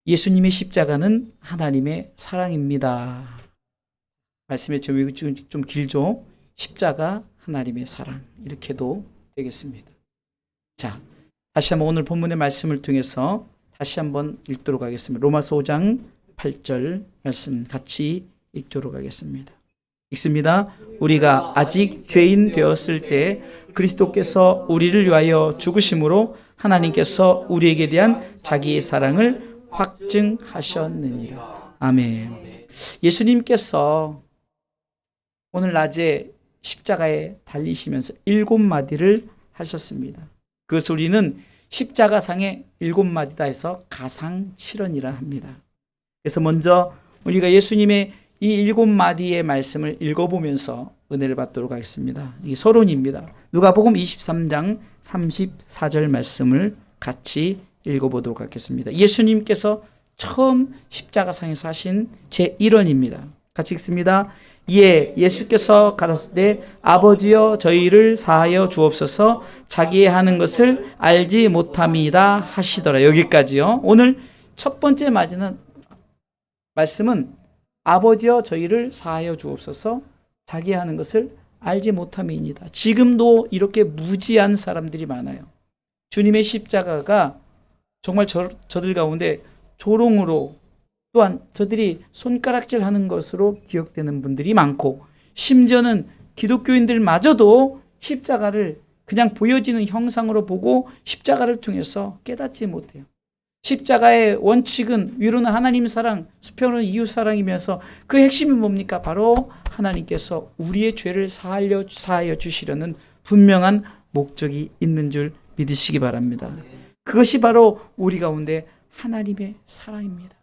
예수님의 십자가는 하나님의 사랑입니다. 말씀의 제목이 좀 길죠? 십자가 하나님의 사랑, 이렇게도 되겠습니다. 자, 다시 한번 오늘 본문의 말씀을 통해서 다시 한번 읽도록 하겠습니다. 로마서 5장 8절 말씀 같이 읽도록 하겠습니다. 읽습니다. 우리가 아직 죄인 되었을 때 그리스도께서 우리를 위하여 죽으심으로 하나님께서 우리에게 대한 자기의 사랑을 확증하셨느니라. 아멘. 예수님께서 오늘 낮에 십자가에 달리시면서 7마디를 하셨습니다. 그 소리는 십자가상의 7마디다 해서 가상 7언이라 합니다. 그래서 먼저 우리가 예수님의 이 7마디의 말씀을 읽어보면서 은혜를 받도록 하겠습니다. 이게 서론입니다. 누가복음 23장 34절 말씀을 같이 읽어보도록 하겠습니다. 예수님께서 처음 십자가상에서 하신 제1언입니다. 같이 읽습니다. 예수께서 가라사대 때 아버지여 저희를 사하여 주옵소서 자기의 하는 것을 알지 못함이다 하시더라. 여기까지요. 오늘 첫 번째 말씀은 아버지여 저희를 사하여 주옵소서 자기 하는 것을 알지 못함이니이다. 지금도 이렇게 무지한 사람들이 많아요. 주님의 십자가가 정말 저들 가운데 조롱으로 또한 저들이 손가락질하는 것으로 기억되는 분들이 많고 심지어는 기독교인들마저도 십자가를 그냥 보여지는 형상으로 보고 십자가를 통해서 깨닫지 못해요. 십자가의 원칙은 위로는 하나님 사랑, 수평으로는 이웃 사랑이면서 그 핵심이 뭡니까? 바로 하나님께서 우리의 죄를 사하여 주시려는 분명한 목적이 있는 줄 믿으시기 바랍니다. 그것이 바로 우리 가운데 하나님의 사랑입니다.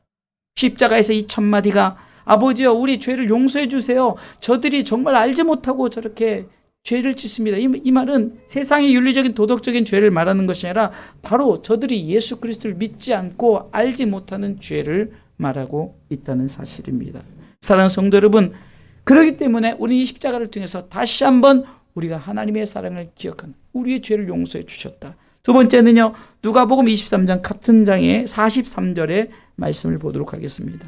십자가에서 이 첫마디가 아버지여 우리 죄를 용서해 주세요. 저들이 정말 알지 못하고 저렇게 죄를 짓습니다. 이 말은 세상의 윤리적인 도덕적인 죄를 말하는 것이 아니라 바로 저들이 예수 그리스도를 믿지 않고 알지 못하는 죄를 말하고 있다는 사실입니다. 사랑하는 성도 여러분, 그렇기 때문에 우리 이 십자가를 통해서 다시 한번 우리가 하나님의 사랑을 기억하는 우리의 죄를 용서해 주셨다. 두 번째는요, 누가복음 23장 같은 장의 43절의 말씀을 보도록 하겠습니다.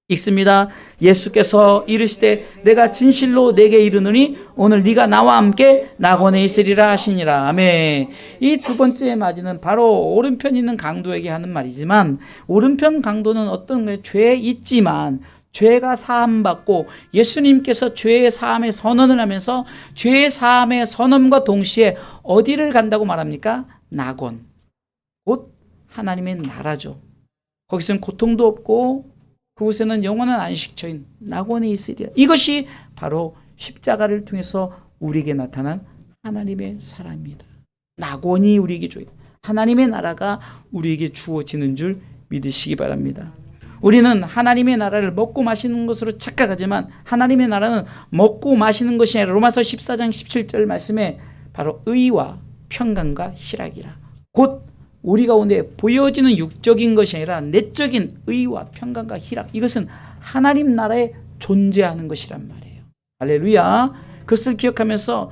읽습니다. 예수께서 이르시되 내가 진실로 내게 이르노니 오늘 네가 나와 함께 낙원에 있으리라 하시니라. 아멘. 이 두 번째 맞이는 바로 오른편 있는 강도에게 하는 말이지만 오른편 강도는 어떤 거예요? 죄에 있지만 죄가 사함받고 예수님께서 죄의 사함의 선언을 하면서 죄의 사함의 선언과 동시에 어디를 간다고 말합니까? 낙원. 곧 하나님의 나라죠. 거기서는 고통도 없고 그곳에는 영원한 안식처인 낙원에 있으리라. 이것이 바로 십자가를 통해서 우리에게 나타난 하나님의 사랑입니다. 낙원이 우리에게 주어요. 하나님의 나라가 우리에게 주어지는 줄 믿으시기 바랍니다. 우리는 하나님의 나라를 먹고 마시는 것으로 착각하지만 하나님의 나라는 먹고 마시는 것이 아니라 로마서 14장 17절 말씀에 바로 의와 평강과 희락이라. 곧 우리 가운데 보여지는 육적인 것이 아니라 내적인 의와 평강과 희락, 이것은 하나님 나라에 존재하는 것이란 말이에요. 할렐루야. 그것을 기억하면서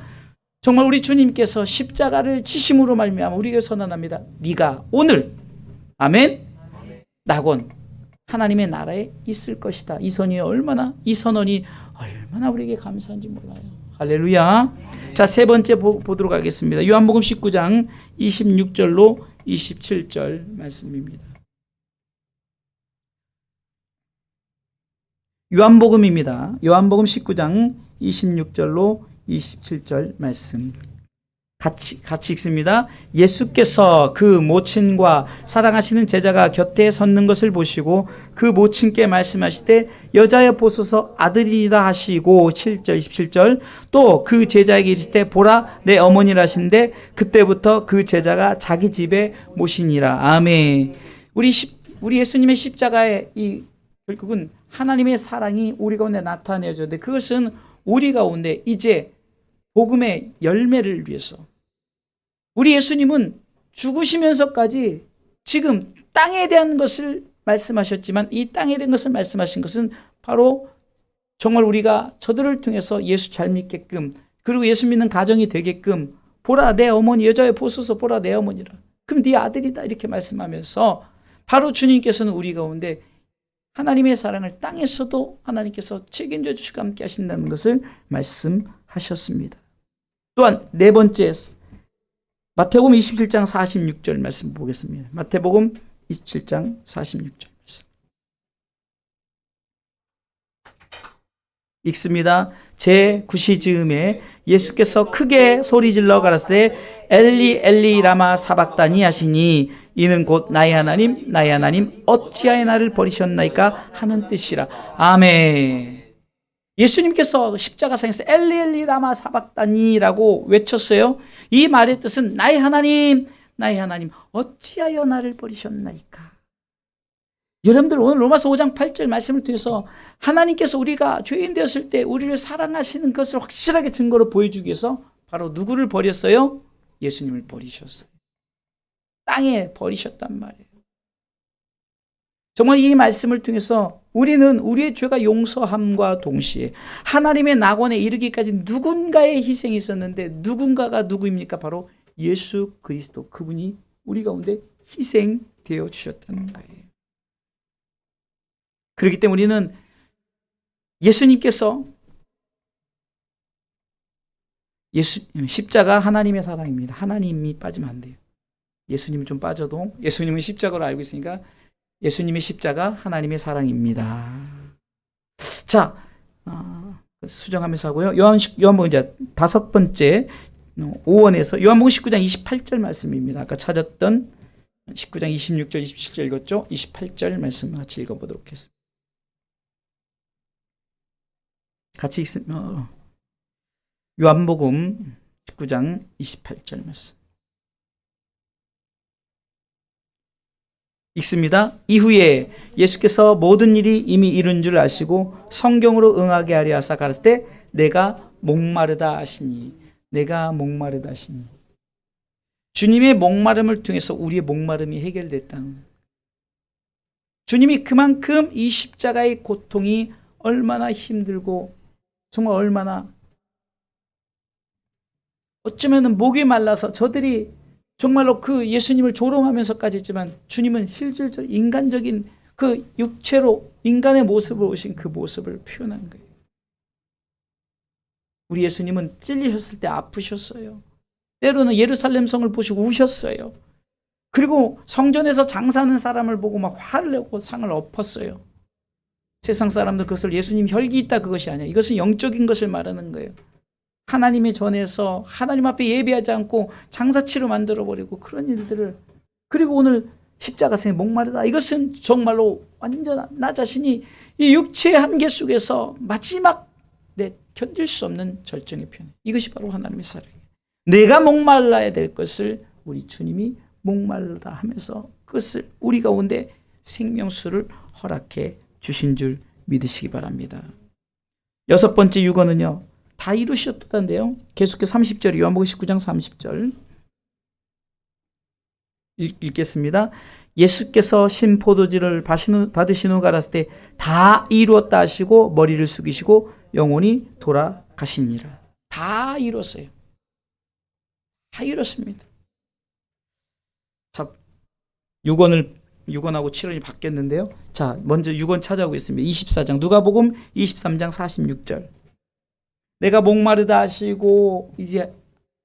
정말 우리 주님께서 십자가를 지심으로 말미암아 우리에게 선언합니다. 네가 오늘 아멘 낙원 하나님의 나라에 있을 것이다. 이 선언이 얼마나 우리에게 감사한지 몰라요. 할렐루야. 자, 세 번째 보도록 하겠습니다. 요한복음 19장 26절로 27절 말씀입니다. 요한복음입니다. 요한복음 19장 26절로 27절 말씀. 같이 읽습니다. 예수께서 그 모친과 사랑하시는 제자가 곁에 섰는 것을 보시고 그 모친께 말씀하시되 여자여 보소서 아들이라 하시고 7절 27절 또 그 제자에게 이르시되 보라 내 어머니라 하신데 그때부터 그 제자가 자기 집에 모시니라. 아멘. 우리 예수님의 십자가의 이 결국은 하나님의 사랑이 우리 가운데 나타내어졌는데 그것은 우리 가운데 이제 복음의 열매를 위해서 우리 예수님은 죽으시면서까지 지금 땅에 대한 것을 말씀하셨지만 이 땅에 대한 것을 말씀하신 것은 바로 정말 우리가 저들을 통해서 예수 잘 믿게끔 그리고 예수 믿는 가정이 되게끔 보라 내 어머니 여자의 보소서 보라 내 어머니라. 그럼 네 아들이다 이렇게 말씀하면서 바로 주님께서는 우리 가운데 하나님의 사랑을 땅에서도 하나님께서 책임져 주시고 함께 하신다는 것을 말씀하셨습니다. 또한 네 번째, 마태복음 27장 46절 말씀 보겠습니다. 마태복음 27장 46절 말씀 읽습니다. 제 구시즈음에 예수께서 크게 소리질러 가라사대 엘리 엘리 라마 사박다니 하시니 이는 곧 나의 하나님 나의 하나님 어찌하여 나를 버리셨나이까 하는 뜻이라. 아멘. 예수님께서 십자가상에서 엘리 엘리 라마 사박다니라고 외쳤어요. 이 말의 뜻은 나의 하나님 나의 하나님 어찌하여 나를 버리셨나이까. 여러분들 오늘 로마서 5장 8절 말씀을 통해서 하나님께서 우리가 죄인 되었을 때 우리를 사랑하시는 것을 확실하게 증거로 보여주기 위해서 바로 누구를 버렸어요? 예수님을 버리셨어요. 땅에 버리셨단 말이에요. 정말 이 말씀을 통해서 우리는 우리의 죄가 용서함과 동시에 하나님의 낙원에 이르기까지 누군가의 희생이 있었는데 누군가가 누구입니까? 바로 예수 그리스도, 그분이 우리 가운데 희생되어 주셨다는 거예요. 그렇기 때문에 우리는 예수님께서 십자가 하나님의 사랑입니다. 하나님이 빠지면 안 돼요. 예수님은 좀 빠져도 예수님은 십자가로 알고 있으니까 예수님의 십자가 하나님의 사랑입니다. 자, 수정하면서 하고요. 요한복음 이제 다섯 번째 5원에서 요한복음 19장 28절 말씀입니다. 아까 찾았던 19장 26절 27절 읽었죠? 28절 말씀 같이 읽어보도록 하겠습니다. 같이 읽으면 요한복음 19장 28절 말씀 읽습니다. 이후에 예수께서 모든 일이 이미 이룬 줄 아시고 성경으로 응하게 하려 하사 가라사대 때 내가 목마르다 하시니 내가 목마르다 하시니. 주님의 목마름을 통해서 우리의 목마름이 해결됐다는, 주님이 그만큼 이 십자가의 고통이 얼마나 힘들고 정말 얼마나 어쩌면 목이 말라서 저들이 정말로 그 예수님을 조롱하면서까지 했지만 주님은 실질적으로 인간적인 그 육체로 인간의 모습으로 오신 그 모습을 표현한 거예요. 우리 예수님은 찔리셨을 때 아프셨어요. 때로는 예루살렘 성을 보시고 우셨어요. 그리고 성전에서 장사하는 사람을 보고 막 화를 내고 상을 엎었어요. 세상 사람들 그것을 예수님 혈기 있다 그것이 아니야. 이것은 영적인 것을 말하는 거예요. 하나님의 전에서 하나님 앞에 예배하지 않고 장사치로 만들어버리고 그런 일들을, 그리고 오늘 십자가상에 목마르다, 이것은 정말로 완전 나 자신이 이 육체의 한계 속에서 마지막 내 견딜 수 없는 절정의 표현. 이것이 바로 하나님의 사랑이에요. 내가 목말라야 될 것을 우리 주님이 목말르다 하면서 그것을 우리 가운데 생명수를 허락해 주신 줄 믿으시기 바랍니다. 여섯 번째 유언은요, 다 이루셨다는데요. 계속해서 30절, 요한복음 19장 30절 읽겠습니다. 예수께서 신 포도주를 받으신 후 가라사대 때 다 이루었다 하시고 머리를 숙이시고 영혼이 돌아가시니라. 다 이뤘어요. 다 이뤘습니다. 자, 6원하고 7원이 바뀌었는데요. 자, 먼저 6원 찾아보겠습니다. 24장 누가복음 23장 46절. 내가 목마르다 하시고 이제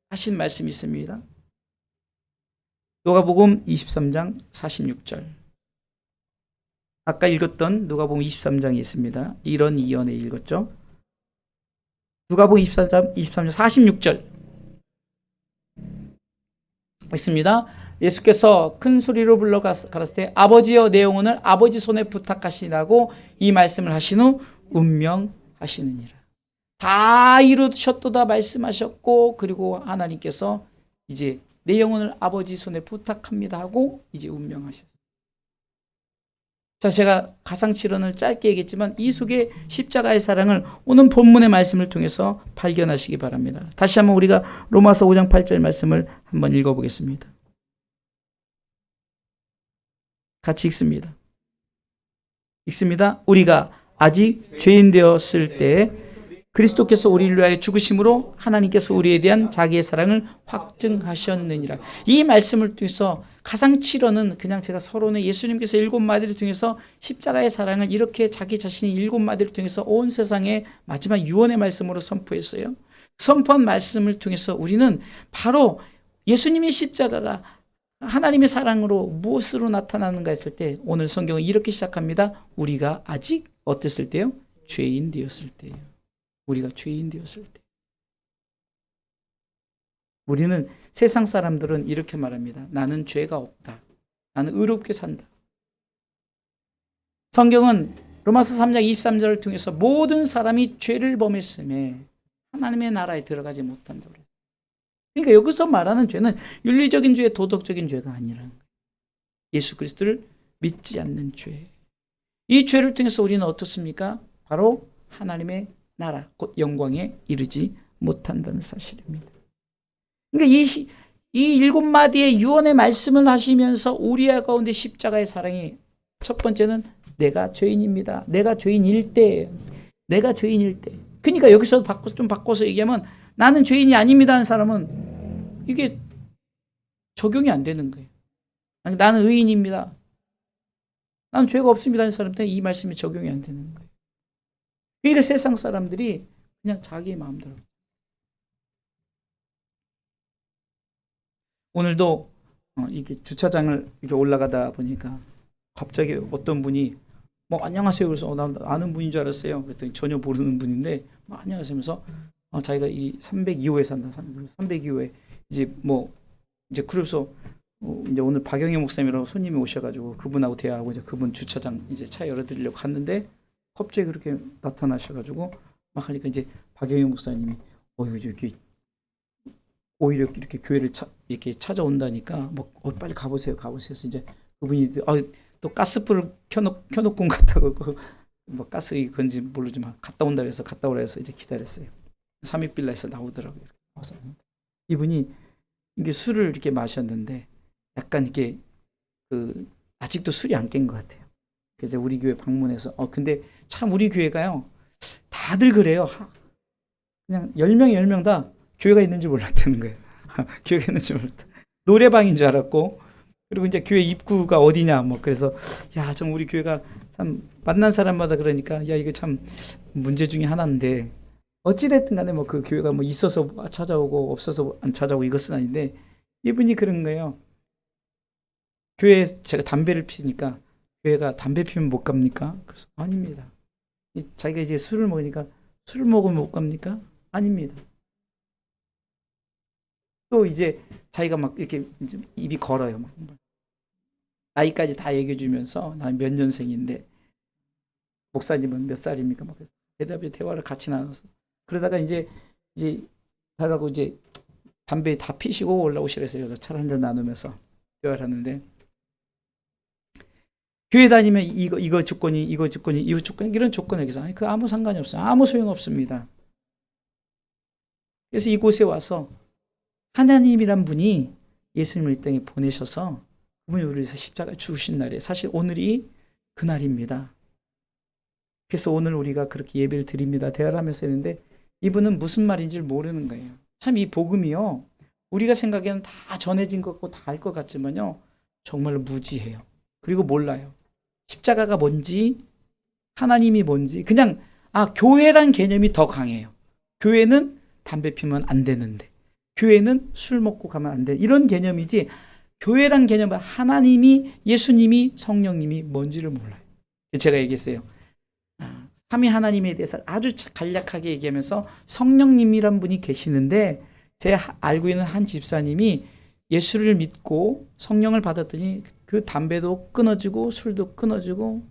하신 말씀이 있습니다. 누가복음 23장 46절. 아까 읽었던 누가복음 23장이 있습니다. 이런 이연에 읽었죠. 누가복음 23장 46절 있습니다. 예수께서 큰 소리로 불러 가라사대 때 아버지여 내 영혼을 아버지 손에 부탁하시라고 이 말씀을 하신 후 운명하시느니라. 다 이루셨도다 말씀하셨고, 그리고 하나님께서 이제 내 영혼을 아버지 손에 부탁합니다 하고 이제 운명하셨어요. 자, 제가 가상칠언을 짧게 얘기했지만 이 속에 십자가의 사랑을 오늘 본문의 말씀을 통해서 발견하시기 바랍니다. 다시 한번 우리가 로마서 5장 8절 말씀을 한번 읽어보겠습니다. 같이 읽습니다. 읽습니다. 우리가 아직 죄인 되었을 때 그리스도께서 우리를 위하여 죽으심으로 하나님께서 우리에 대한 자기의 사랑을 확증하셨느니라. 이 말씀을 통해서 가상칠언은 그냥 제가 서론에 예수님께서 7마디를 통해서 십자가의 사랑을 이렇게 자기 자신이 7마디를 통해서 온 세상에 마지막 유언의 말씀으로 선포했어요. 선포한 말씀을 통해서 우리는 바로 예수님의 십자가가 하나님의 사랑으로 무엇으로 나타나는가 했을 때 오늘 성경은 이렇게 시작합니다. 우리가 아직 어땠을 때요? 죄인 되었을 때예요. 우리가 죄인 되었을 때. 우리는 세상 사람들은 이렇게 말합니다. 나는 죄가 없다. 나는 의롭게 산다. 성경은 로마서 3장 23절을 통해서 모든 사람이 죄를 범했음에 하나님의 나라에 들어가지 못한다고 그래요. 그러니까 여기서 말하는 죄는 윤리적인 죄, 도덕적인 죄가 아니라는 거예요. 예수 그리스도를 믿지 않는 죄. 이 죄를 통해서 우리는 어떻습니까? 바로 하나님의 나라, 곧 영광에 이르지 못한다는 사실입니다. 그러니까 이 7마디의 유언의 말씀을 하시면서 우리 가운데 십자가의 사랑이 첫 번째는 내가 죄인입니다. 내가 죄인일 때예요. 내가 죄인일 때. 그러니까 여기서 좀 바꿔서 얘기하면 나는 죄인이 아닙니다 하는 사람은 이게 적용이 안 되는 거예요. 아니, 나는 의인입니다. 나는 죄가 없습니다 하는 사람한테 이 말씀이 적용이 안 되는 거예요. 그러니까 세상 사람들이 그냥 자기 마음대로. 오늘도 이렇게 주차장을 이렇게 올라가다 보니까 갑자기 어떤 분이 안녕하세요. 그래서 난 아는 분인 줄 알았어요. 그랬더니 전혀 모르는 분인데 안녕하세요 하면서 자기가 이 302호에 산다. 302호에 이제 그래서 이제 오늘 박영희 목사님이라고 손님이 오셔가지고 그분하고 대화하고 이제 그분 주차장 이제 차 열어드리려고 갔는데 갑자기 그렇게 나타나셔가지고 막 하니까 이제 박영희 목사님이 이렇게 오히려 이렇게 교회를 이렇게 찾아온다니까 빨리 가보세요. 그래서 이제 그분이 또 가스불을 켜놓고 온 것 같다고 가스 건지 모르지만 갔다 온다 그래서 갔다 오라 해서 이제 기다렸어요. 3일빌라에서 나오더라고요. 이분이 이게 술을 이렇게 마셨는데 약간 이게 아직도 술이 안 깬 것 같아요. 그래서 우리 교회 방문해서 근데 참 우리 교회가요 다들 그래요. 그냥 10명 다 교회가 있는 줄 몰랐다는 거예요. 교회가 있는 줄 몰랐다. 노래방인 줄 알았고 그리고 이제 교회 입구가 어디냐 그래서 좀 우리 교회가 참 만난 사람마다 그러니까 이거 참 문제 중에 하나인데 어찌됐든 간에 그 교회가 있어서 찾아오고 없어서 안 찾아오고 이것은 아닌데 이분이 그런 거예요. 교회에 제가 담배를 피니까 교회가 담배 피면 못 갑니까? 그래서 아닙니다. 자기가 이제 술을 먹으니까 술을 먹으면 못 갑니까? 아닙니다. 또 이제 자기가 이렇게 입이 걸어요. 나이까지 다 얘기해 주면서 나 몇 년생인데 목사님은 몇 살입니까? 그래서 대화를 같이 나눠서 그러다가 이제 다라고 이제 담배 다 피시고 올라오시래서요. 차 한잔 나누면서 대화를 하는데 교회 다니면 이거 조건이 이런 조건이 여기서 그 아무 상관이 없어요. 아무 소용 없습니다. 그래서 이곳에 와서 하나님이란 분이 예수님을 이 땅에 보내셔서 그분이 우리를 위해서 십자가에 죽으신 날이에요. 사실 오늘이 그날입니다. 그래서 오늘 우리가 그렇게 예배를 드립니다. 대화를 하면서 했는데 이분은 무슨 말인지 모르는 거예요. 참 이 복음이요. 우리가 생각에는 다 전해진 것 같고 다 알 것 같지만요. 정말로 무지해요. 그리고 몰라요. 십자가가 뭔지 하나님이 뭔지 그냥 교회란 개념이 더 강해요. 교회는 담배 피면 안 되는데 교회는 술 먹고 가면 안 돼. 이런 개념이지 교회란 개념은 하나님이 예수님이 성령님이 뭔지를 몰라요. 제가 얘기했어요. 삼위 하나님에 대해서 아주 간략하게 얘기하면서 성령님이란 분이 계시는데 제가 알고 있는 한 집사님이 예수를 믿고 성령을 받았더니 그 담배도 끊어지고 술도 끊어지고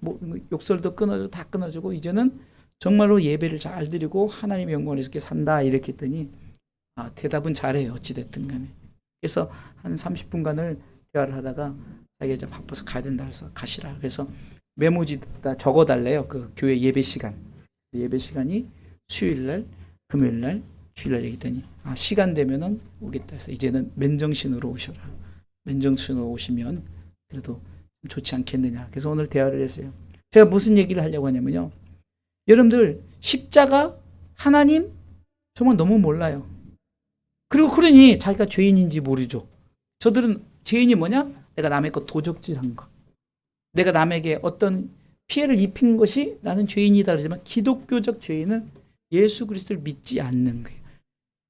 욕설도 끊어지고 다 끊어지고 이제는 정말로 예배를 잘 드리고 하나님의 영광을 이렇게 산다 이렇게 했더니 대답은 잘해요. 어찌됐든 간에. 그래서 한 30분간을 대화를 하다가 자기가 이제 바빠서 가야 된다 해서 가시라. 그래서 메모지에다 적어달래요. 그 교회 예배 시간. 예배 시간이 수요일날, 금요일날, 주일날 얘기했더니 시간 되면은 오겠다 해서 이제는 맨정신으로 오셔라. 맨정신으로 오시면 그래도 좋지 않겠느냐. 그래서 오늘 대화를 했어요. 제가 무슨 얘기를 하려고 하냐면요. 여러분들 십자가 하나님 정말 너무 몰라요. 그리고 그러니 자기가 죄인인지 모르죠. 저들은 죄인이 뭐냐? 내가 남의 것 도적질한 거. 내가 남에게 어떤 피해를 입힌 것이 나는 죄인이다 그러지만 기독교적 죄인은 예수 그리스도를 믿지 않는 거예요.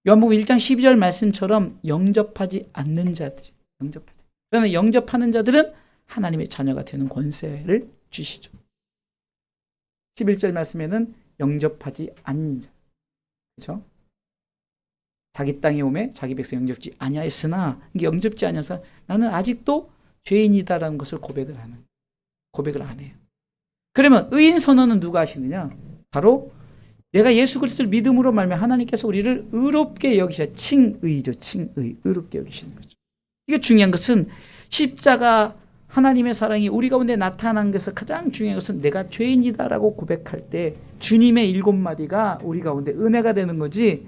요한복음 1장 12절 말씀처럼 영접하지 않는 자들이 영접하지. 그러나 영접하는 자들은 하나님의 자녀가 되는 권세를 주시죠. 11절 말씀에는 영접하지 않는 자. 그렇죠? 자기 땅에 오매 자기 백성 영접지 아니하였으나 영접지 아니하여서 나는 아직도 죄인이다라는 것을 고백을 안 해요. 그러면 의인 선언은 누가 하시느냐? 바로 내가 예수 그리스도를 믿음으로 말미암아 하나님께서 우리를 의롭게 여기셔. 칭의죠. 칭의. 의롭게 여기시는 거죠. 이게 중요한 것은 십자가 하나님의 사랑이 우리 가운데 나타난 것에서 가장 중요한 것은 내가 죄인이다라고 고백할 때 주님의 7마디가 우리 가운데 은혜가 되는 거지,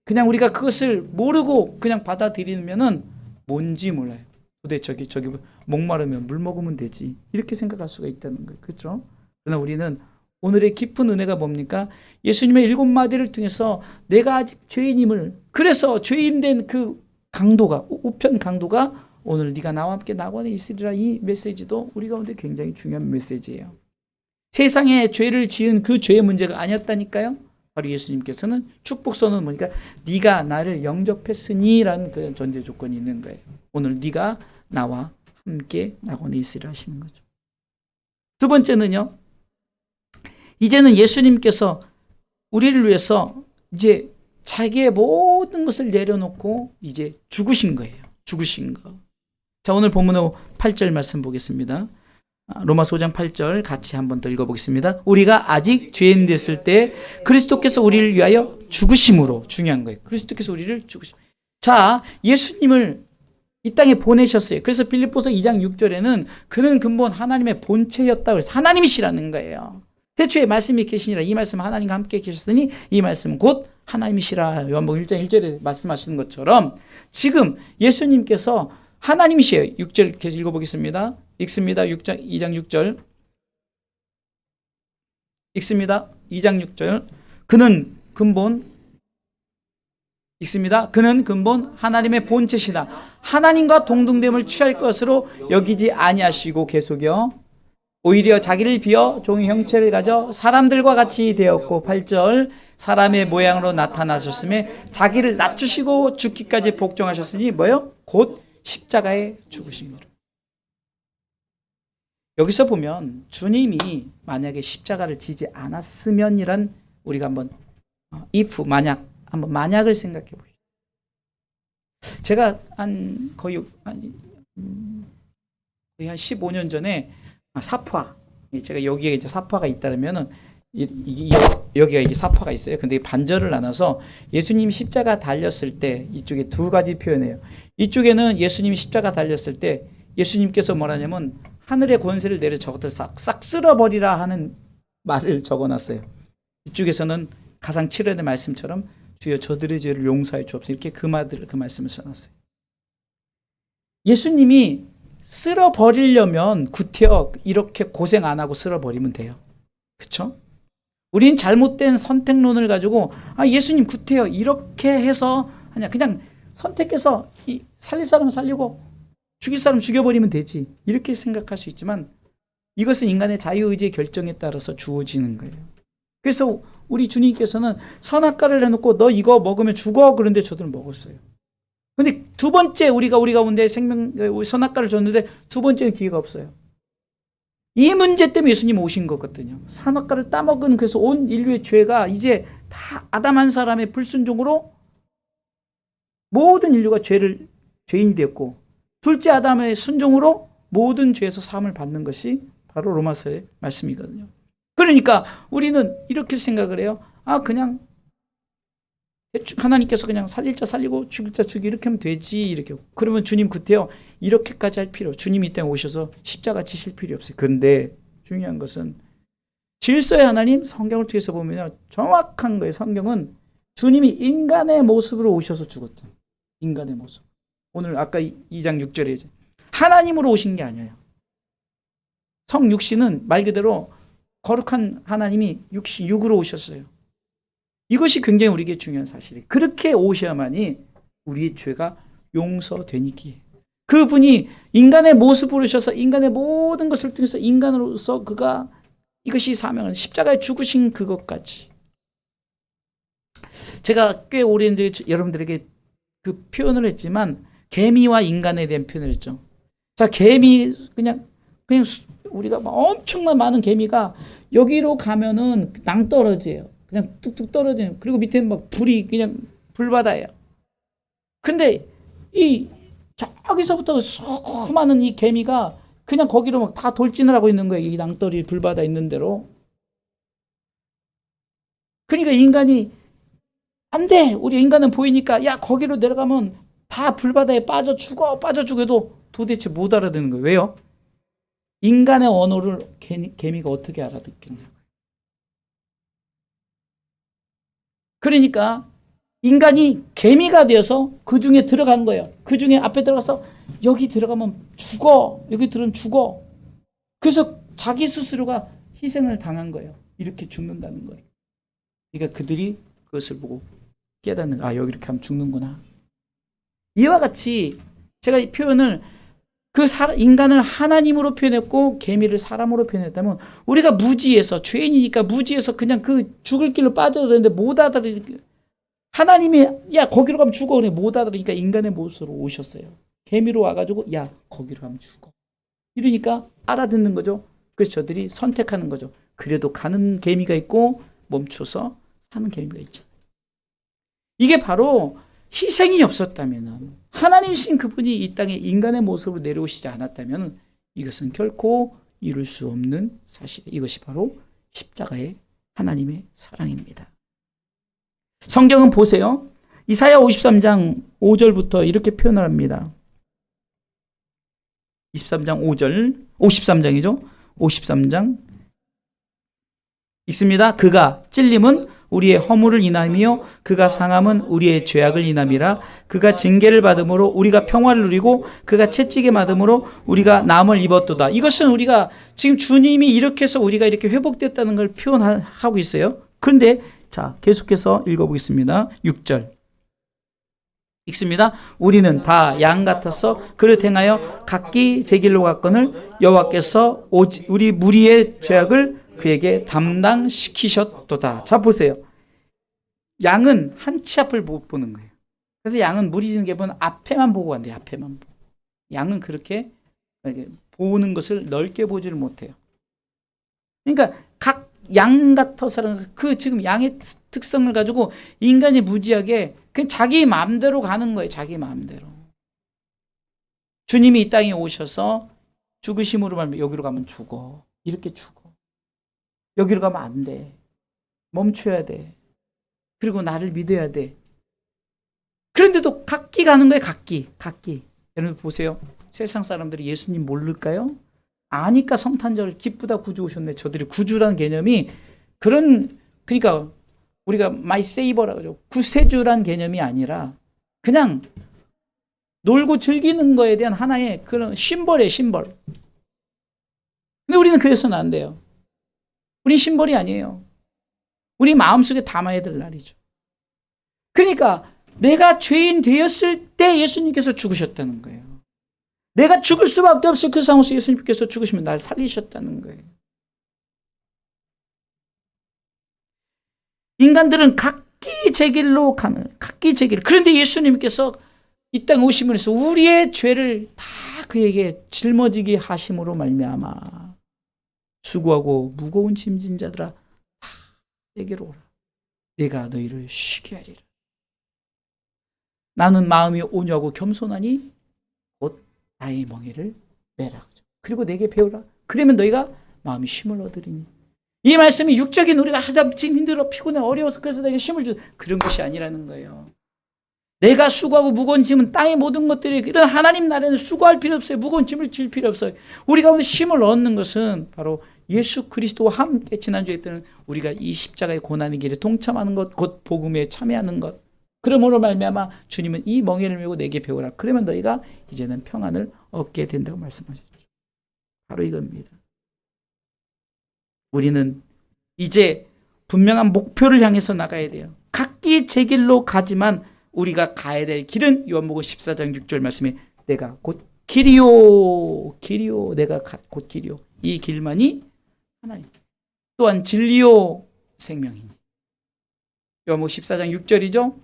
그냥 우리가 그것을 모르고 그냥 받아들이면은 뭔지 몰라요. 도대체 저기 목마르면 물 먹으면 되지, 이렇게 생각할 수가 있다는 거예요. 그렇죠? 그러나 우리는 오늘의 깊은 은혜가 뭡니까? 예수님의 7마디를 통해서 내가 아직 죄인임을, 그래서 죄인된 그 강도가, 우편 강도가 오늘 네가 나와 함께 낙원에 있으리라, 이 메시지도 우리 가운데 굉장히 중요한 메시지예요. 세상에 죄를 지은 그 죄의 문제가 아니었다니까요. 바로 예수님께서는 축복선언은 뭐니까 네가 나를 영접했으니라는 그 전제 조건이 있는 거예요. 오늘 네가 나와 함께 낙원에 있으리라 하시는 거죠. 두 번째는요, 이제는 예수님께서 우리를 위해서 이제 자기의 모든 것을 내려놓고 이제 죽으신 거예요. 죽으신 거. 자, 오늘 본문의 8절 말씀 보겠습니다. 로마서 5장 8절 같이 한번 더 읽어보겠습니다. 우리가 아직 죄인 됐을 때 그리스도께서 우리를 위하여 죽으심으로, 중요한 거예요. 그리스도께서 우리를 죽으심. 자, 예수님을 이 땅에 보내셨어요. 그래서 빌립보서 2장 6절에는 그는 근본 하나님의 본체였다고 해서 하나님이시라는 거예요. 태초에 말씀이 계시니라, 이 말씀은 하나님과 함께 계셨으니 이 말씀은 곧 하나님이시라. 요한복음 1장 1절에 말씀하시는 것처럼 지금 예수님께서 하나님이시에요. 6절 계속 읽어보겠습니다. 읽습니다. 2장 6절 읽습니다. 2장 6절 그는 근본, 읽습니다. 그는 근본 하나님의 본체시다. 하나님과 동등됨을 취할 것으로 여기지 아니하시고, 계속요, 오히려 자기를 비어 종의 형체를 가져 사람들과 같이 되었고, 8절 사람의 모양으로 나타나셨음에 자기를 낮추시고 죽기까지 복종하셨으니 뭐요? 곧 십자가에 죽으심이라. 여기서 보면 주님이 만약에 십자가를 지지 않았으면이란, 우리가 한번 if, 만약, 한번 만약을 생각해 보시죠. 제가 거의 한 15년 전에 사파, 제가 여기에 이제 사파가 있다면은 여기가 이게 사파가 있어요. 근데 반절을 나눠서 예수님이 십자가 달렸을 때 이쪽에 두 가지 표현해요. 이쪽에는 예수님이 십자가 달렸을 때 예수님께서 뭐라냐면 하늘의 권세를 내려 저것들 싹 쓸어버리라 하는 말을 적어놨어요. 이쪽에서는 가상 7회의 말씀처럼 주여 저들의 죄를 용서해 주옵소서, 이렇게 그 말씀을 써놨어요. 예수님이 쓸어버리려면 구태여 이렇게 고생 안 하고 쓸어버리면 돼요. 그렇죠? 우린 잘못된 선택론을 가지고 예수님 구태여 이렇게 해서 그냥 선택해서 살릴 사람 살리고 죽일 사람 죽여버리면 되지, 이렇게 생각할 수 있지만 이것은 인간의 자유의지의 결정에 따라서 주어지는 거예요. 그래서 우리 주님께서는 선악과를 해놓고 너 이거 먹으면 죽어, 그런데 저들은 먹었어요. 근데 두 번째 우리가 가운데 선악과를 줬는데 두 번째는 기회가 없어요. 이 문제 때문에 예수님 오신 거거든요. 선악과를 따먹은, 그래서 온 인류의 죄가 이제 다 아담 한 사람의 불순종으로 모든 인류가 죄인이 되었고, 둘째 아담의 순종으로 모든 죄에서 사함을 받는 것이 바로 로마서의 말씀이거든요. 그러니까 우리는 이렇게 생각을 해요. 그냥 하나님께서 그냥 살릴 자 살리고 죽일 자 죽이, 이렇게 하면 되지, 이렇게. 그러면 주님 그때요 이렇게까지 할 필요, 주님이 이 땅에 오셔서 십자가 지실 필요 없어요. 그런데 중요한 것은 질서의 하나님, 성경을 통해서 보면요 정확한 거예요. 성경은 주님이 인간의 모습으로 오셔서 죽었다. 인간의 모습. 오늘 아까 2장 6절에 하나님으로 오신 게 아니에요. 성육신은 말 그대로 거룩한 하나님이 육으로 오셨어요. 이것이 굉장히 우리에게 중요한 사실이에요. 그렇게 오셔야만이 우리의 죄가 용서되니까. 그분이 인간의 모습으로 오셔서 인간의 모든 것을 통해서 인간으로서 그가 이것이 사명은 십자가에 죽으신 그것까지. 제가 꽤 오래 여러분들에게 그 표현을 했지만 개미와 인간에 대한 표현을 했죠. 자, 개미 그냥 우리가 엄청난 많은 개미가 여기로 가면은 낭떠러지예요. 그냥 뚝뚝 떨어지는. 그리고 밑에는 막 불이 그냥 불바다예요. 근데 이 저기서부터 수많은 이 개미가 그냥 거기로 막 다 돌진을 하고 있는 거예요. 이 낭떠러지 불바다 있는 대로. 그러니까 인간이 안 돼. 우리 인간은 보이니까 야 거기로 내려가면 다 불바다에 빠져 죽어도 도대체 못 알아듣는 거예요. 왜요? 인간의 언어를 개미가 어떻게 알아듣겠냐고요. 그러니까 인간이 개미가 되어서 그 중에 들어간 거예요. 그 중에 앞에 들어가서 여기 들어가면 죽어. 여기 들으면 죽어. 그래서 자기 스스로가 희생을 당한 거예요. 이렇게 죽는다는 거예요. 그러니까 그들이 그것을 보고 깨닫는 거예요. 아, 여기 이렇게 하면 죽는구나. 이와 같이 제가 이 표현을 인간을 하나님으로 표현했고 개미를 사람으로 표현했다면 우리가 무지해서 죄인이니까 무지해서 그냥 그 죽을 길로 빠져들었는데 못 알아들으니까 하나님이 야 거기로 가면 죽어 그래 못 알아들으니까 인간의 모습으로 오셨어요. 개미로 와가지고 야 거기로 가면 죽어 이러니까 알아듣는 거죠. 그래서 저들이 선택하는 거죠. 그래도 가는 개미가 있고 멈춰서 사는 개미가 있잖아요. 이게 바로 희생이 없었다면 하나님이신 그분이 이 땅에 인간의 모습으로 내려오시지 않았다면 이것은 결코 이룰 수 없는 사실이에요. 이것이 바로 십자가의 하나님의 사랑입니다. 성경은 보세요. 이사야 53장 5절부터 이렇게 표현을 합니다. 23장 5절 53장이죠. 53장 읽습니다. 그가 찔림은 우리의 허물을 인함이요 그가 상함은 우리의 죄악을 인함이라. 그가 징계를 받음으로 우리가 평화를 누리고 그가 채찍에 맞음으로 우리가 남을 입었도다. 이것은 우리가 지금 주님이 이렇게 해서 우리가 이렇게 회복됐다는 걸 표현하고 있어요. 그런데 자 계속해서 읽어보겠습니다. 6절 읽습니다. 우리는 다 양 같아서 그릇 행하여 각기 제 길로 갔거늘 여호와께서 우리 무리의 죄악을 그에게 담당시키셨도다. 자 보세요. 양은 한 치 앞을 못 보는 거예요. 그래서 양은 무리 지는 게 보면 앞에만 보고 간대요. 앞에만 보고. 양은 그렇게 보는 것을 넓게 보지를 못해요. 그러니까 각 양 같아서라는 그 지금 양의 특성을 가지고 인간이 무지하게 그냥 자기 마음대로 가는 거예요. 자기 마음대로. 주님이 이 땅에 오셔서 죽으심으로 말하면 여기로 가면 죽어. 이렇게 죽어. 여기로 가면 안 돼. 멈춰야 돼. 그리고 나를 믿어야 돼. 그런데도 각기 가는 거예요. 각기. 여러분 보세요. 세상 사람들이 예수님 모를까요? 아니까 성탄절 기쁘다 구주 오셨네. 저들이 구주라는 개념이 그러니까 우리가 my savor라고 하죠. 구세주란 개념이 아니라 그냥 놀고 즐기는 거에 대한 하나의 그런 심벌이에요. 심벌. 근데 우리는 그래서는 안 돼요. 우린 심벌이 아니에요. 우리 마음속에 담아야 될 날이죠. 그러니까 내가 죄인 되었을 때 예수님께서 죽으셨다는 거예요. 내가 죽을 수밖에 없을 그 상황에서 예수님께서 죽으시면 날 살리셨다는 거예요. 인간들은 각기 제 길로 가는 각기 제 길. 그런데 예수님께서 이 땅에 오심으로써 우리의 죄를 다 그에게 짊어지게 하심으로 말미암아 수고하고 무거운 짐진 자들아 다 내게로 오라. 내가 너희를 쉬게 하리라. 나는 마음이 온유하고 겸손하니 곧 나의 멍에를 매라. 그리고 내게 배우라. 그러면 너희가 마음이 쉼을 얻으리니. 이 말씀이 육적인 우리가 하다 지금 힘들어 피곤해 어려워서 그래서 내게 쉼을 주 그런 것이 아니라는 거예요. 내가 수고하고 무거운 짐은 땅의 모든 것들이 이런 하나님 나라에는 수고할 필요 없어요. 무거운 짐을 질 필요 없어요. 우리가 오늘 쉼을 얻는 것은 바로 예수 그리스도와 함께 지난주에 했던 우리가 이 십자가의 고난의 길에 동참하는 것, 곧 복음에 참여하는 것. 그러므로 말미암아 주님은 이 멍에를 메고 내게 배우라. 그러면 너희가 이제는 평안을 얻게 된다고 말씀하셨죠. 바로 이겁니다. 우리는 이제 분명한 목표를 향해서 나가야 돼요. 각기 제 길로 가지만 우리가 가야 될 길은 요한복음 14장 6절 말씀에 내가 곧 길이요 내가 곧 길이요 이 길만이 하나님 또한 진리요 생명이니 요한복음 14장 6절이죠.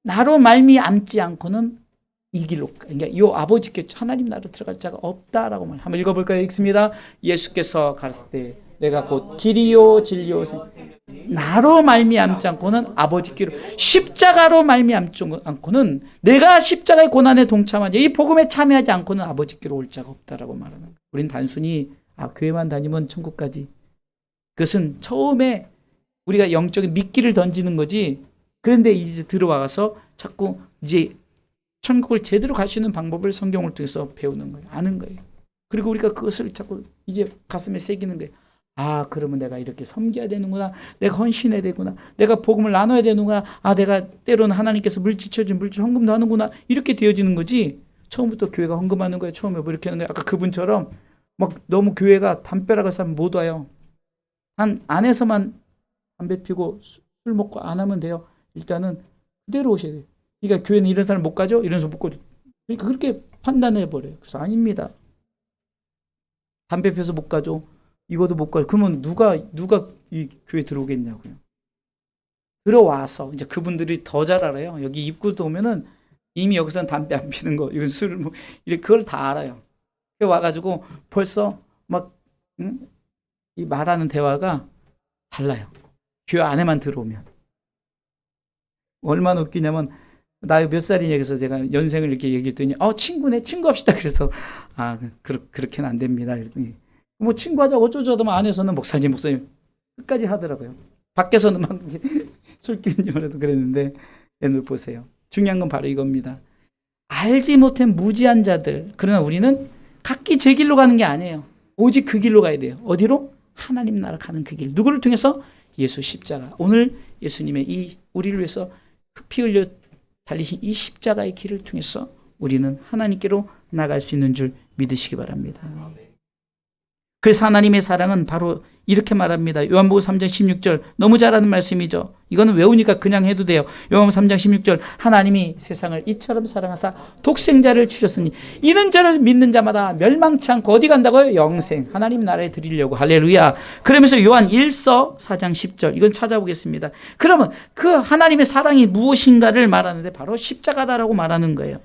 나로 말미암지 않고는 이 길로 그러니까 요 아버지께 하나님 나라로 들어갈 자가 없다라고 말. 한번 읽어볼까요? 읽습니다. 예수께서 가르칠 때 내가 곧 길이요 진리요 생명 나로 말미암지 않고는 아버지께로 십자가로 말미암지 않고는 내가 십자가의 고난에 동참하지 이 복음에 참여하지 않고는 아버지께로 올 자가 없다라고 말하는 거예요. 우린 단순히 교회만 다니면 천국까지 그것은 처음에 우리가 영적인 미끼를 던지는 거지. 그런데 이제 들어와서 자꾸 이제 천국을 제대로 갈 수 있는 방법을 성경을 통해서 배우는 거예요. 아는 거예요. 그리고 우리가 그것을 자꾸 이제 가슴에 새기는 거예요. 그러면 내가 이렇게 섬겨야 되는구나. 내가 헌신해야 되구나. 내가 복음을 나눠야 되는구나. 내가 때로는 하나님께서 물질 헌금도 하는구나. 이렇게 되어지는 거지. 처음부터 교회가 헌금하는 거예요. 처음에 뭐 이렇게 하는 거예요. 아까 그분처럼 막 너무 교회가 담벼락을 쌓으면 못 와요. 안에서만 담배 피고 술 먹고 안 하면 돼요. 일단은 그대로 오셔야 돼요. 그러니까 교회는 이런 사람 못 가죠? 이런 사람 못 가죠. 그러니까 그렇게 판단해 버려요. 그래서 아닙니다. 담배 피워서 못 가죠. 이것도 못 가요. 그러면 누가 이 교회 들어오겠냐고요. 들어와서 이제 그분들이 더 잘 알아요. 여기 입구도 오면은 이미 여기서는 담배 안 피는 거, 이건 술을 뭐 이렇게 그걸 다 알아요. 와가지고 벌써 막 이 말하는 대화가 달라요. 교회 안에만 들어오면 얼마나 웃기냐면 나 몇 살이냐 그래서 제가 연생을 이렇게 얘기했더니 친구네 친구합시다 그래서 그렇게는 안 됩니다. 그랬더니 뭐 친구하자고 어쩌죠 하더만 안에서는 목사님 끝까지 하더라고요. 밖에서는 막 술 끼는 도 그랬는데 여러분 보세요. 중요한 건 바로 이겁니다. 알지 못한 무지한 자들. 그러나 우리는 각기 제 길로 가는 게 아니에요. 오직 그 길로 가야 돼요. 어디로? 하나님 나라 가는 그 길. 누구를 통해서? 예수 십자가. 오늘 예수님의 이 우리를 위해서 피 흘려 달리신 이 십자가의 길을 통해서 우리는 하나님께로 나갈 수 있는 줄 믿으시기 바랍니다. 그래서 하나님의 사랑은 바로 이렇게 말합니다. 요한복음 3장 16절 너무 잘하는 말씀이죠. 이거는 외우니까 그냥 해도 돼요. 요한복음 3장 16절 하나님이 세상을 이처럼 사랑하사 독생자를 주셨으니 이는 저를 믿는 자마다 멸망치 않고 어디 간다고요? 영생 하나님 나라에 드리려고. 할렐루야. 그러면서 요한 1서 4장 10절 이건 찾아보겠습니다. 그러면 그 하나님의 사랑이 무엇인가를 말하는데 바로 십자가다라고 말하는 거예요.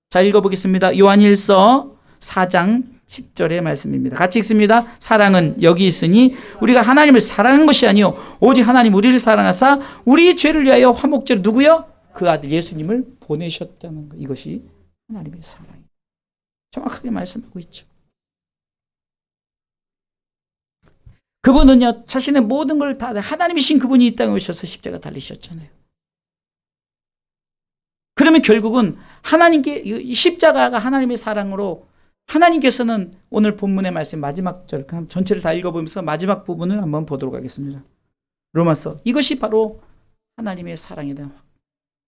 자 읽어보겠습니다. 요한 1서 4장 10절의 말씀입니다. 같이 읽습니다. 사랑은 여기 있으니 우리가 하나님을 사랑한 것이 아니요 오직 하나님 우리를 사랑하사 우리 죄를 위하여 화목제로 누구요? 그 아들 예수님을 보내셨다는 것. 이것이 하나님의 사랑입니다. 정확하게 말씀하고 있죠. 그분은요 자신의 모든 걸 다 하나님이신 그분이 이 땅에 오셔서 십자가 달리셨잖아요. 그러면 결국은 하나님께 이 십자가가 하나님의 사랑으로 하나님께서는 오늘 본문의 말씀 마지막 절 전체를 다 읽어보면서 마지막 부분을 한번 보도록 하겠습니다. 로마서 이것이 바로 하나님의 사랑에 대한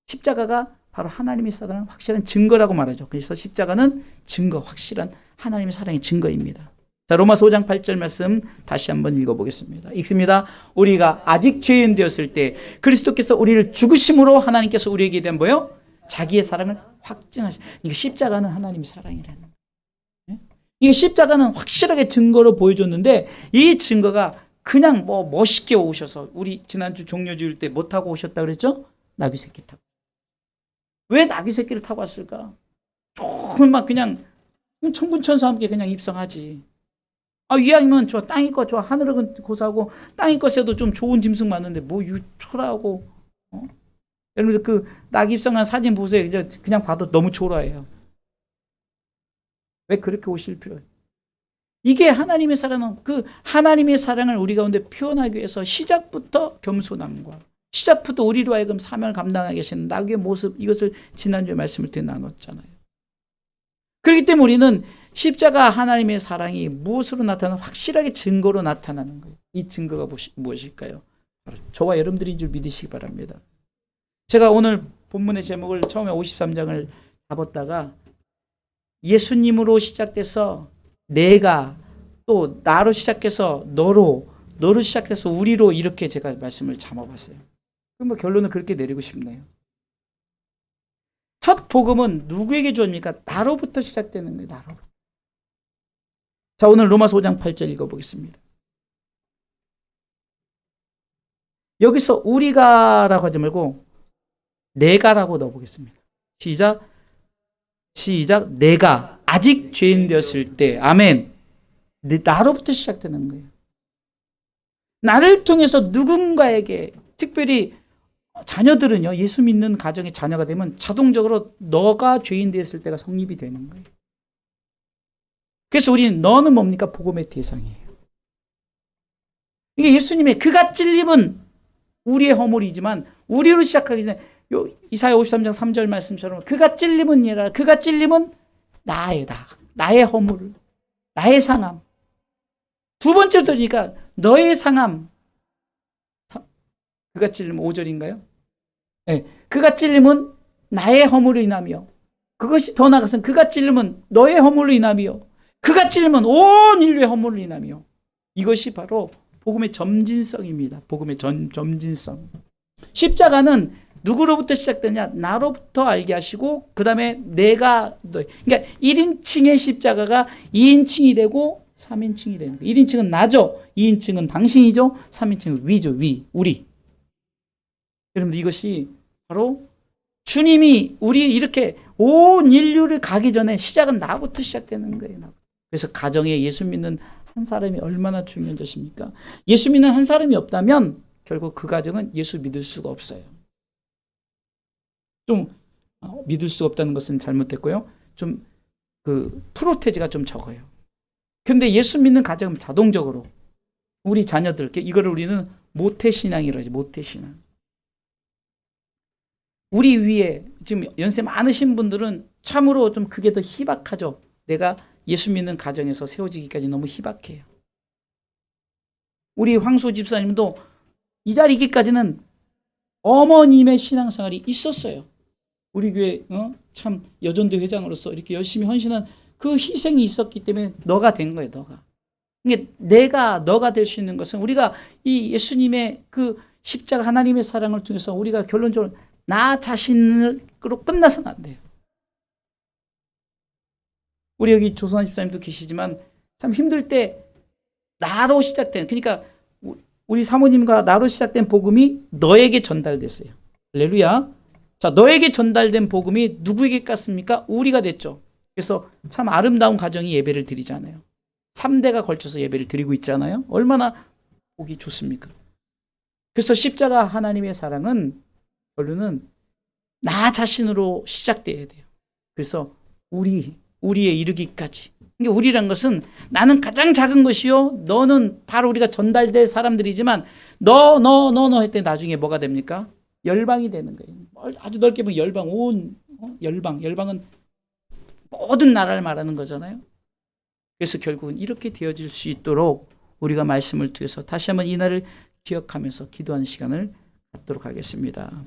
십자가가 바로 하나님의 사랑의 확실한 증거라고 말하죠. 그래서 십자가는 증거, 확실한 하나님의 사랑의 증거입니다. 자, 로마서 5장 8절 말씀 다시 한번 읽어보겠습니다. 읽습니다. 우리가 아직 죄인 되었을 때 그리스도께서 우리를 죽으심으로 하나님께서 우리에게 대한 뭐요? 자기의 사랑을 확증하시. 이게 십자가는 하나님의 사랑이라는 거예요. 이 십자가는 확실하게 증거로 보여줬는데 이 증거가 그냥 뭐 멋있게 오셔서 우리 지난주 종려주일 때 뭐 타고 오셨다 그랬죠? 나귀 새끼 타고. 왜 나귀 새끼를 타고 왔을까? 좋은 막 그냥 천군천사와 함께 그냥 입성하지. 이왕이면 저 땅이 거, 저 하늘은 고사하고 땅이 것에도 좀 좋은 짐승 많은데 뭐 초라하고. 여러분들 그 나귀 입성한 사진 보세요. 그냥 봐도 너무 초라해요. 왜 그렇게 오실 필요해요? 이게 하나님의 사랑은 그 하나님의 사랑을 우리 가운데 표현하기 위해서 시작부터 겸손함과 시작부터 우리로 하여금 사명을 감당하게 계시는 나귀의 모습 이것을 지난주에 말씀을 통해 나눴잖아요. 그렇기 때문에 우리는 십자가 하나님의 사랑이 무엇으로 나타나는 확실하게 증거로 나타나는 거예요. 이 증거가 무엇일까요? 바로 저와 여러분들인 줄 믿으시기 바랍니다. 제가 오늘 본문의 제목을 처음에 53장을 잡았다가 예수님으로 시작돼서 내가 또 나로 시작해서 너로 너로 시작해서 우리로 이렇게 제가 말씀을 잡아봤어요. 그럼 뭐 결론은 그렇게 내리고 싶네요. 첫 복음은 누구에게 주옵니까? 나로부터 시작되는 거예요. 나로부터. 자, 오늘 로마서 5장 8절 읽어보겠습니다. 여기서 우리가라고 하지 말고 내가라고 넣어보겠습니다. 시작. 내가 아직 죄인 되었을 때, 아멘. 나로부터 시작되는 거예요. 나를 통해서 누군가에게, 특별히 자녀들은요, 예수 믿는 가정의 자녀가 되면 자동적으로 너가 죄인 되었을 때가 성립이 되는 거예요. 그래서 우리는 너는 뭡니까? 복음의 대상이에요. 이게 예수님의 그가 찔림은 우리의 허물이지만 우리로 시작하기 전에 이사야 53장 3절 말씀처럼 그가 찔림은 이라 그가 찔림은 나의 허물, 나의 상함. 두 번째로 들으니까 너의 상함. 그가 찔림은 5절인가요? 네. 그가 찔림은 나의 허물로 인하며 그것이 더 나아가서는 그가 찔림은 너의 허물로 인하며 그가 찔림은 온 인류의 허물로 인하며 이것이 바로 복음의 점진성입니다. 복음의 점진성. 십자가는 누구로부터 시작되냐? 나로부터 알게 하시고 그 다음에 내가 그러니까 1인칭의 십자가가 2인칭이 되고 3인칭이 되는 거예요. 1인칭은 나죠. 2인칭은 당신이죠. 3인칭은 위죠. 우리. 여러분들 이것이 바로 주님이 우리 이렇게 온 인류를 가기 전에 시작은 나부터 시작되는 거예요. 그래서 가정에 예수 믿는 한 사람이 얼마나 중요한 것입니까? 예수 믿는 한 사람이 없다면 결국 그 가정은 예수 믿을 수가 없어요. 좀 믿을 수 없다는 것은 잘못됐고요. 좀 그 프로테지가 좀 적어요. 그런데 예수 믿는 가정은 자동적으로 우리 자녀들께 이거를 우리는 모태신앙이라고 하지. 모태신앙. 우리 위에 지금 연세 많으신 분들은 참으로 좀 그게 더 희박하죠. 내가 예수 믿는 가정에서 세워지기까지 너무 희박해요. 우리 황수 집사님도 이 자리기까지는 어머님의 신앙생활이 있었어요. 우리 교회 참 여전대 회장으로서 이렇게 열심히 헌신한 그 희생이 있었기 때문에 너가 된 거예요. 너가. 그러니까 너가 될 수 있는 것은 우리가 이 예수님의 그 십자가 하나님의 사랑을 통해서 우리가 결론적으로 나 자신으로 끝나서는 안 돼요. 우리 여기 조선한 집사님도 계시지만 참 힘들 때 나로 시작된, 그러니까 우리 사모님과 나로 시작된 복음이 너에게 전달됐어요. 할렐루야. 자, 너에게 전달된 복음이 누구에게 갔습니까? 우리가 됐죠. 그래서 참 아름다운 가정이 예배를 드리잖아요. 3대가 걸쳐서 예배를 드리고 있잖아요. 얼마나 보기 좋습니까? 그래서 십자가 하나님의 사랑은 결론은 나 자신으로 시작돼야 돼요. 그래서 우리에 이르기까지. 그러니까 우리란 것은 나는 가장 작은 것이요. 너는 바로 우리가 전달될 사람들이지만 너 했더니 나중에 뭐가 됩니까? 열방이 되는 거예요. 아주 넓게 보면 열방, 열방은 모든 나라를 말하는 거잖아요. 그래서 결국은 이렇게 되어질 수 있도록 우리가 말씀을 통해서 다시 한번 이 날을 기억하면서 기도하는 시간을 갖도록 하겠습니다.